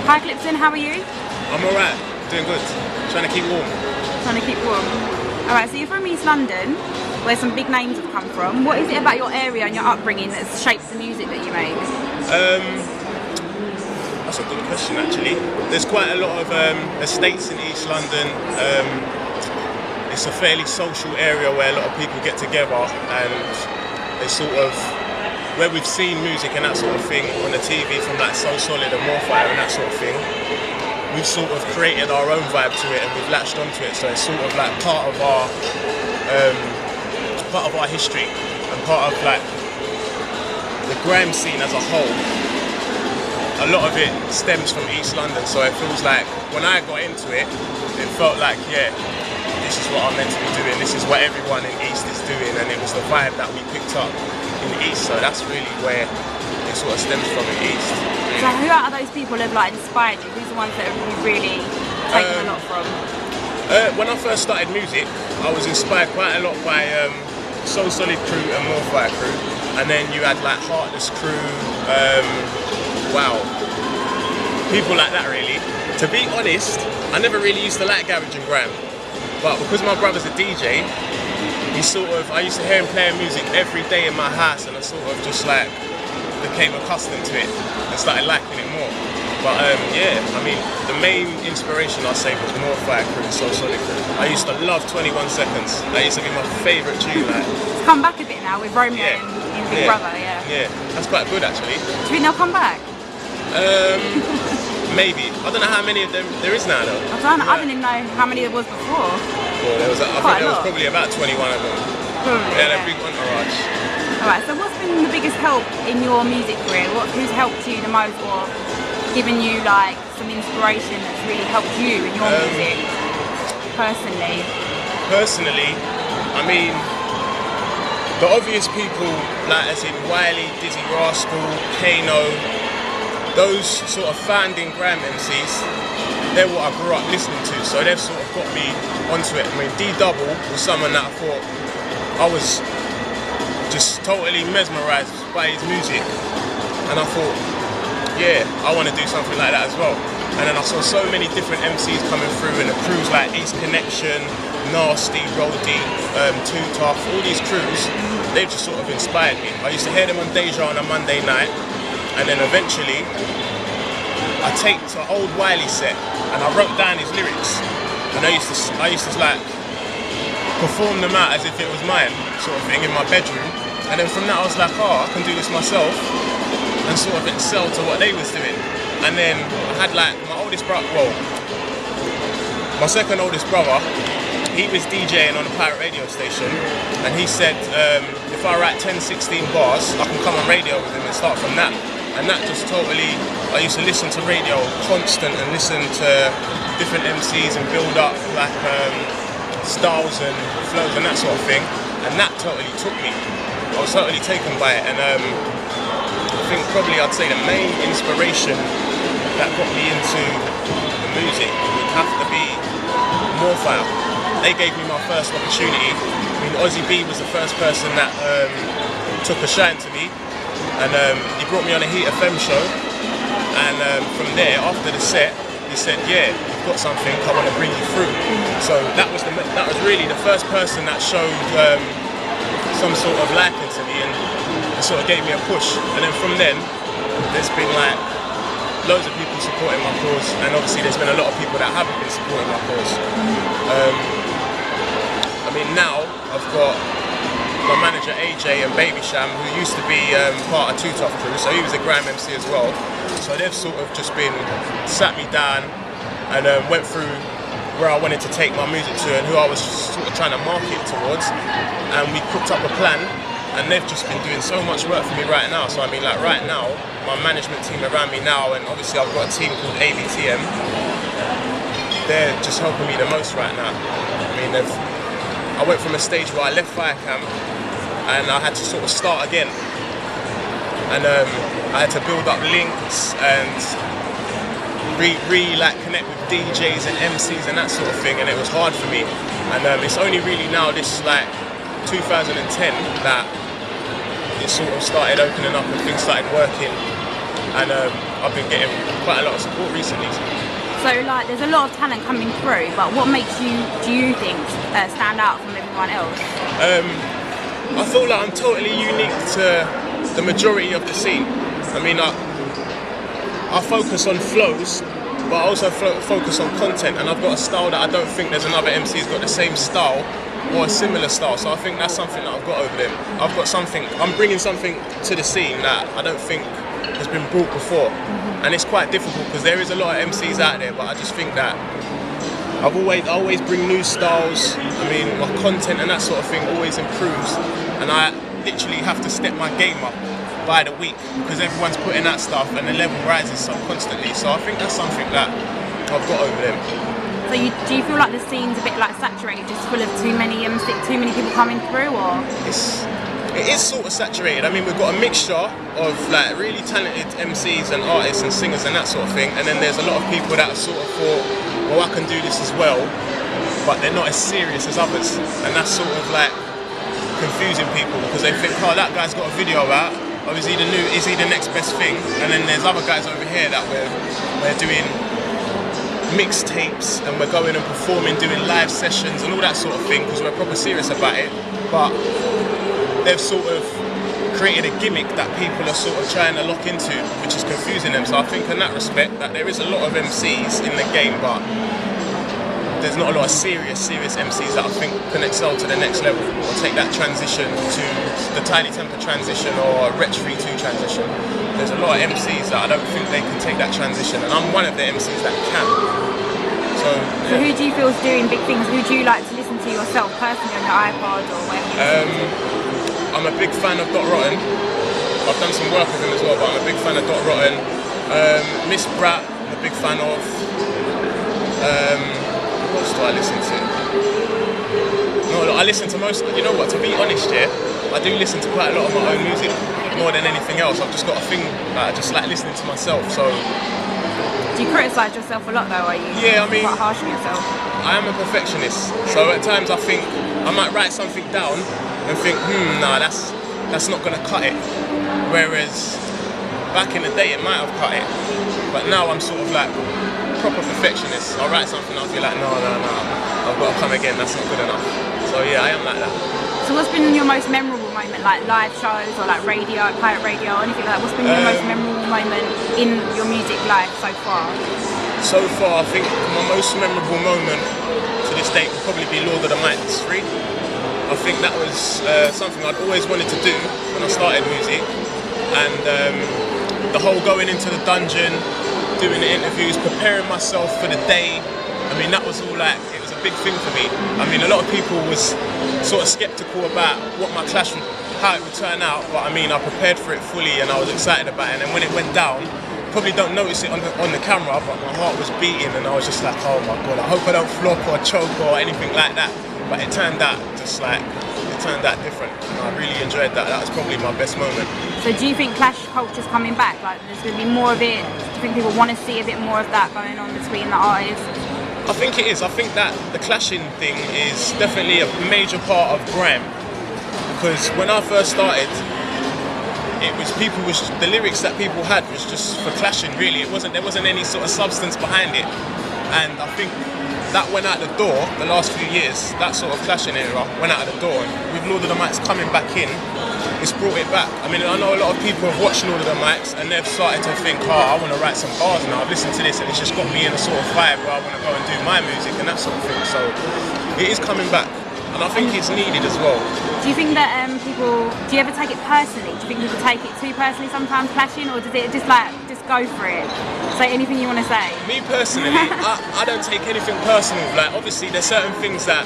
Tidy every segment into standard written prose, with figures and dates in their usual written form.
Hi Clipson, how are you? I'm alright, doing good. Trying to keep warm. Trying to keep warm. Alright, so you're from East London, where some big names have come from. What is it about your area and your upbringing that's shaped the music that you make? That's a good question actually. There's quite a lot of estates in East London. It's a fairly social area where a lot of people get together and they sort of, where we've seen music and that sort of thing on the TV from like So Solid and More Fire and that sort of thing, we've sort of created our own vibe to it and we've latched onto it, so it's sort of like part of our history and part of like the grime scene as a whole. A lot of it stems from East London, so it feels like when I got into it, it felt like, yeah, this is what I'm meant to be doing, this is what everyone in East is doing, and it was the vibe that we picked up in the East, so that's really where it sort of stems from in East. Really. So who out of those people have like inspired you? Who's the ones that you've really taken a lot from? When I first started music, I was inspired quite a lot by So Solid crew and More Fire crew, and then you had like Heartless crew, wow, people like that really. To be honest, I never really used to like garage and grime, but because my brother's a DJ, I used to hear him playing music every day in my house, and I sort of just like became accustomed to it and started liking it more. But yeah, I mean, the main inspiration I'd say was More Fire crew and So Solid crew. I used to love 21 Seconds. That used to be my favourite tune. Like. It's come back a bit now with Romeo and Big Brother, yeah. Yeah, that's quite good actually. Do you think they'll come back? Maybe. I don't know how many of them there is now though. I didn't even know how many there was before. Well, I think there was probably about 21 of them. Probably, yeah, they're big entourage. Alright, so what's been the biggest help in your music career? Who's helped you the most or given you like some inspiration that's really helped you in your music personally? Personally, I mean, the obvious people like as in Wiley, Dizzy Rascal, Kano, those sort of founding grime MCs, they're what I grew up listening to, so they've sort of got me onto it. I mean, D-Double was someone that I thought I was just totally mesmerised by his music, and I thought, yeah, I want to do something like that as well. And then I saw so many different MCs coming through, and the crews like East Connection, Nasty, Roadie, Too Tough, all these crews, they've just sort of inspired me. I used to hear them on Deja on a Monday night, and then eventually I taped an old Wiley set and I wrote down his lyrics, and I used to like perform them out as if it was mine, sort of thing, in my bedroom. And then from that I was like, oh, I can do this myself, and sort of excel to what they was doing. And then I had like my oldest brother, well, my second oldest brother, he was DJing on a pirate radio station, and he said if I write 10, 16 bars, I can come on radio with him and start from that. And that just totally, I used to listen to radio constant and listen to different MCs and build up like styles and flows and that sort of thing, and that totally took me. I was totally taken by it, and I think probably I'd say the main inspiration that got me into the music would have to be More Fire. They gave me my first opportunity. I mean, Ozzy B was the first person that took a shine to me, and he brought me on a Heat FM show, and from there, after the set, he said, yeah, you've got something, I want to bring you through. So that was really the first person that showed some sort of liking to me, and it sort of gave me a push. And then from then, there's been like loads of people supporting my cause, and obviously there's been a lot of people that haven't been supporting my cause. I mean, now I've got my manager AJ and Baby Sham, who used to be part of Too Tough crew, so he was a grime MC as well. So they've sort of just sat me down and went through where I wanted to take my music to and who I was sort of trying to market towards, and we cooked up a plan, and they've just been doing so much work for me right now. So I mean, like right now, my management team around me now, and obviously I've got a team called ABTM, they're just helping me the most right now. I mean, I went from a stage where I left Fire Camp and I had to sort of start again, and I had to build up links and like connect with DJs and MCs and that sort of thing, and it was hard for me. And it's only really now this like 2010 that it sort of started opening up and things started working and I've been getting quite a lot of support recently. So like, there's a lot of talent coming through, but what makes you, do you think, stand out from everyone else? I feel like I'm totally unique to the majority of the scene. I mean, I focus on flows, but I also focus on content, and I've got a style that I don't think there's another MC who's got the same style or a similar style, so I think that's something that I've got over them. I've got something, I'm bringing something to the scene that I don't think has been brought before, and it's quite difficult because there is a lot of MCs out there, but I just think that I always bring new styles. I mean, my content and that sort of thing always improves, and I literally have to step my game up by the week because everyone's putting that stuff and the level rises so constantly. So I think that's something that I've got over them. So do you feel like the scene's a bit like saturated, just full of too many people coming through, or? It is sort of saturated. I mean, we've got a mixture of like really talented MCs and artists and singers and that sort of thing, and then there's a lot of people that are sort of thought, well, I can do this as well, but they're not as serious as others, and that's sort of like confusing people because they think, oh, that guy's got a video out, or is he the next best thing? And then there's other guys over here that we're doing mixtapes and we're going and performing, doing live sessions and all that sort of thing because we're proper serious about it, but they've sort of created a gimmick that people are sort of trying to lock into, which is confusing them. So I think in that respect that there is a lot of MCs in the game, but there's not a lot of serious MCs that I think can excel to the next level or take that transition to the Tiny Temper transition or Retch 3-2 transition. There's a lot of MCs that I don't think they can take that transition, and I'm one of the MCs that can. So who do you feel is doing big things? Who do you like to listen to yourself personally on your iPod or wherever you listen to? I'm a big fan of Dot Rotten. I've done some work with him as well, but I'm a big fan of Dot Rotten. Miss Brat, I'm a big fan of. What else do I listen to? No, I listen to most. You know what? To be honest, yeah, I do listen to quite a lot of my own music more than anything else. I've just got a thing that I just like listening to myself. So. Do you criticise yourself a lot though? Are you? Yeah, I mean, quite harsh on yourself. I am a perfectionist, so at times I think I might write something down and think, nah, that's not gonna cut it. Whereas back in the day it might have cut it, but now I'm sort of like proper perfectionist. I'll write something, I'll be like, no, I've got to come again. That's not good enough. So yeah, I am like that. So what's been your most memorable moment, like live shows or like radio, pirate radio, or anything like that? What's been your most memorable moment in your music life so far? So far, I think my most memorable moment to this date will probably be Lord of the Mics 3. I think that was something I'd always wanted to do when I started music, and the whole going into the dungeon, doing the interviews, preparing myself for the day, I mean that was all like, it was a big thing for me. I mean a lot of people was sort of skeptical about what my clash would, how it would turn out, but I mean I prepared for it fully and I was excited about it, and then when it went down, probably don't notice it on the camera, but my heart was beating and I was just like, oh my god, I hope I don't flop or choke or anything like that. But it turned out different, and I really enjoyed that. That was probably my best moment. So do you think clash culture's coming back? Like there's going to be more of it? Do you think people want to see a bit more of that going on between the artists? I think it is. I think that the clashing thing is definitely a major part of grime, because when I first started, the lyrics that people had was just for clashing really. There wasn't any sort of substance behind it, and I think that went out the door the last few years. That sort of clashing era went out the door, and with Lord of the Mics coming back in, it's brought it back. I mean, I know a lot of people have watched Lord of the Mics and they've started to think, oh, I want to write some bars now. I've listened to this and it's just got me in a sort of vibe where I want to go and do my music and that sort of thing. So it is coming back, and I think it's needed as well. Do you think that do you ever take it personally? Do you think people take it too personally sometimes, clashing, or does it just go for it? Say anything you want to say. Me personally, I don't take anything personal. Like obviously there's certain things that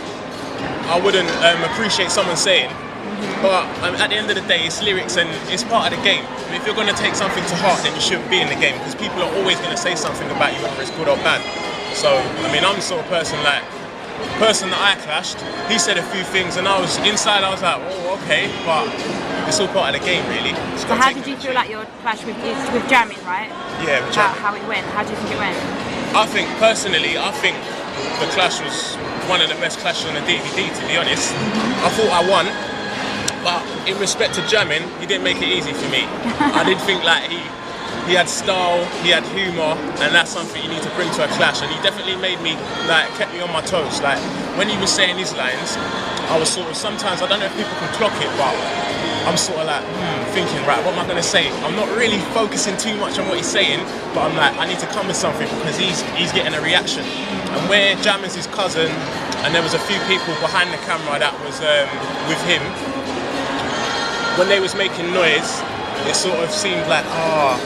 I wouldn't appreciate someone saying, but at the end of the day it's lyrics and it's part of the game. And if you're going to take something to heart, then you shouldn't be in the game, because people are always going to say something about you, whether it's good or bad. So I mean, I'm the sort of person like, person that I clashed, he said a few things and I was like, oh okay, but it's all part of the game really. So how did you feel like your clash with Jamming, right? Yeah, with Jamming. How it went? How do you think it went? I think the clash was one of the best clashes on the DVD, to be honest. I thought I won, but in respect to Jamming, he didn't make it easy for me. I did think like he had style, he had humour, and that's something you need to bring to a clash. And he definitely made me, like, kept me on my toes. Like, when he was saying his lines, I was sort of, sometimes, I don't know if people can clock it, but I'm sort of like, thinking, right, what am I going to say? I'm not really focusing too much on what he's saying, but I'm like, I need to come with something because he's getting a reaction. And where Jam is his cousin, and there was a few people behind the camera that was with him, when they was making noise, it sort of seemed like,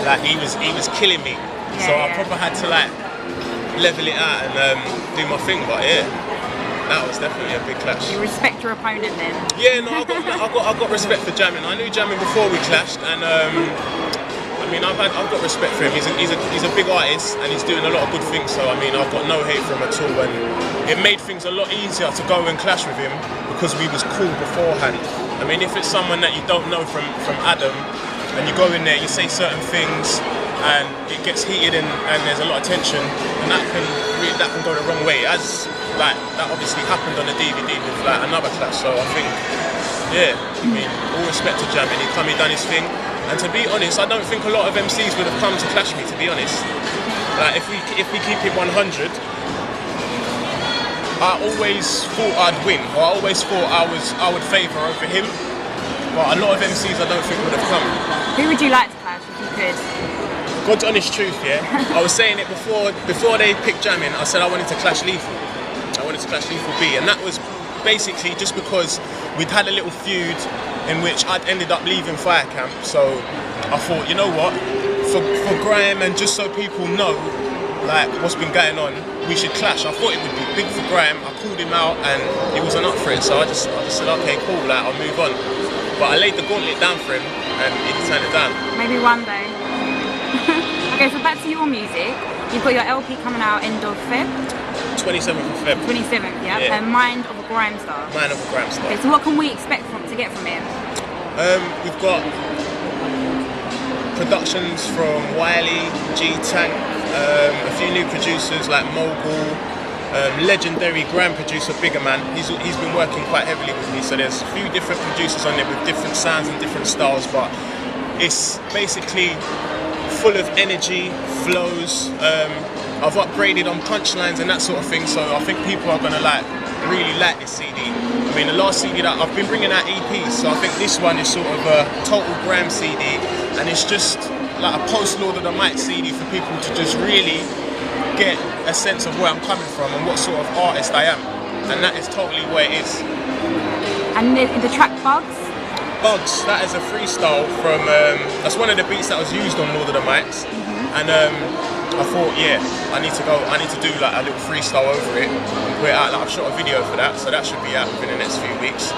like he was killing me. So I probably had to like level it out and do my thing. But yeah, that was definitely a big clash. You respect your opponent then? Yeah, no, I got respect for Jamming. I knew Jamming before we clashed, and I mean, I've got respect for him. He's a big artist and he's doing a lot of good things. So I mean, I've got no hate for him at all. And it made things a lot easier to go and clash with him because we was cool beforehand. I mean, if it's someone that you don't know from Adam, and you go in there, you say certain things, and it gets heated and there's a lot of tension, and that can go the wrong way. As like that obviously happened on the DVD with like another clash. So I think, yeah, I mean, all respect to Jamming. He done his thing. And to be honest, I don't think a lot of MCs would have come to clash me, to be honest. Like, if we keep it 100, I always thought I'd win, or I always thought I would favour over him. But a lot of MCs I don't think would have come. Who would you like to clash if you could? God's honest truth, yeah. I was saying it before they picked Jamming, I said I wanted to clash Lethal. I wanted to clash Lethal B, and that was basically just because we'd had a little feud in which I'd ended up leaving Fire Camp. So I thought, you know what, for grime and just so people know like what's been going on, we should clash. I thought it would be big for grime. I called him out and he wasn't up for it, so I just said, okay, cool, like I'll move on. But I laid the gauntlet down for him and he turned it down. Maybe one day. Okay, so back to your music. You've got your LP coming out end of Feb? 27th of Feb. 27th, yeah. And Mind of a Grime Star. Mind of a Grime Star. Okay, so what can we expect to get from him? We've got productions from Wiley, G-Tank, a few new producers like Mogul, legendary grime producer Bigger Man. He's been working quite heavily with me, so there's a few different producers on there with different sounds and different styles, but it's basically full of energy, flows. I've upgraded on punchlines and that sort of thing, so I think people are gonna really like this CD. I mean, the last CD that I've been bringing out EPs, so I think this one is sort of a total grime CD, and it's just like a post Lord of the Mic CD for people to just really get a sense of where I'm coming from and what sort of artist I am, and that is totally where it is. And the track Bugs? Bugs, that is a freestyle from, that's one of the beats that was used on Lord of the Mics, and I thought, yeah, I need to do like a little freestyle over it and put it out. Like, I've shot a video for that, so that should be out within the next few weeks.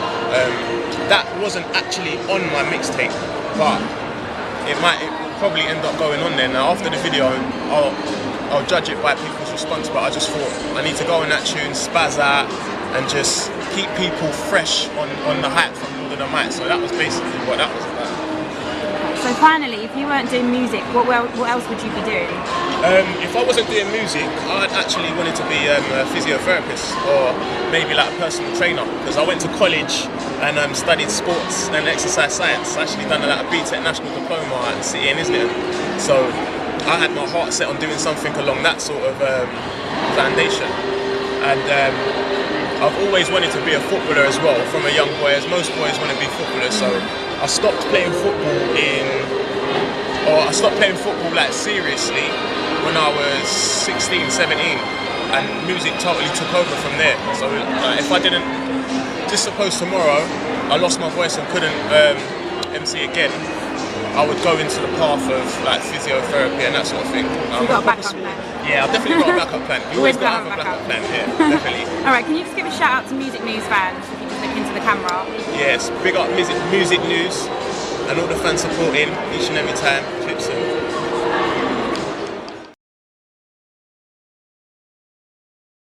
That wasn't actually on my mixtape, but it will probably end up going on there. Now after the video, I'll judge it by people's response, but I just thought I need to go on that tune, spaz out, and just keep people fresh on the hype from Lord of the Mic. So that was basically what that was about. So finally, if you weren't doing music, what else would you be doing? If I wasn't doing music, I'd actually wanted to be a physiotherapist or maybe like a personal trainer, because I went to college and studied sports and exercise science. I actually done a BTEC National Diploma at the City in Islington. So I had my heart set on doing something along that sort of foundation. And I've always wanted to be a footballer as well from a young boy, as most boys want to be footballers. So I stopped playing football like seriously when I was 16, 17, and music totally took over from there. So if I didn't, just suppose tomorrow I lost my voice and couldn't MC again, I would go into the path of like physiotherapy and that sort of thing. You've got a backup plan? Yeah, I've definitely got a backup plan. You always got to have a backup plan, yeah, definitely. Alright, can you just give a shout out to Music News fans if you just look into the camera? Yes, big up Music News and all the fans supporting each and every time. Clipson.